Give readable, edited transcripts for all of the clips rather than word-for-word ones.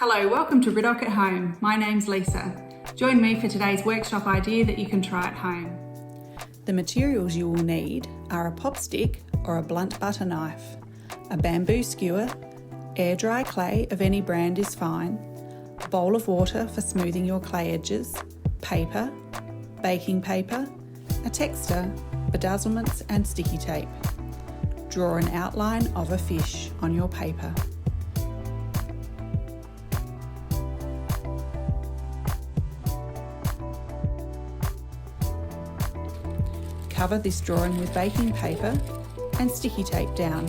Hello, welcome to Riddoch at Home. My name's Lisa. Join me for today's workshop idea that you can try at home. The materials you will need are a pop stick or a blunt butter knife, a bamboo skewer, air dry clay of any brand is fine, a bowl of water for smoothing your clay edges, paper, baking paper, a texter, bedazzlements and sticky tape. Draw an outline of a fish on your paper. Cover this drawing with baking paper and sticky tape down.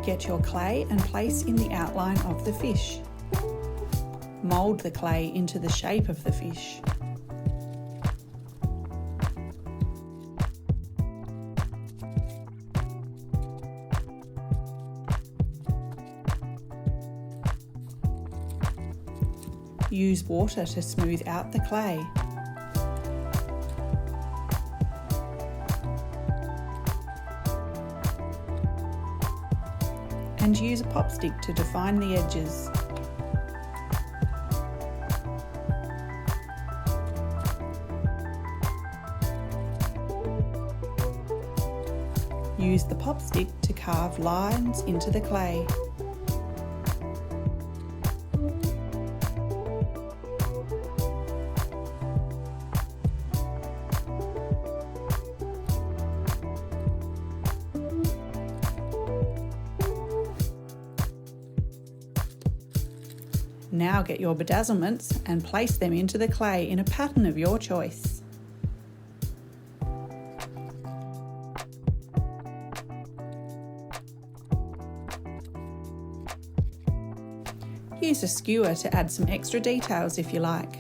Get your clay and place in the outline of the fish. Mould the clay into the shape of the fish. Use water to smooth out the clay. And use a pop stick to define the edges. Use the pop stick to carve lines into the clay. Now get your bedazzlements and place them into the clay in a pattern of your choice. Use a skewer to add some extra details if you like.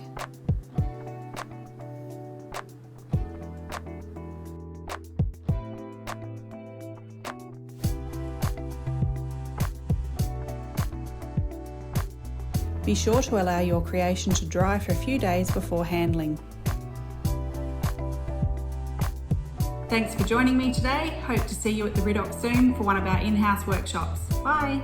Be sure to allow your creation to dry for a few days before handling. Thanks for joining me today. Hope to see you at the Riddoch soon for one of our in-house workshops. Bye!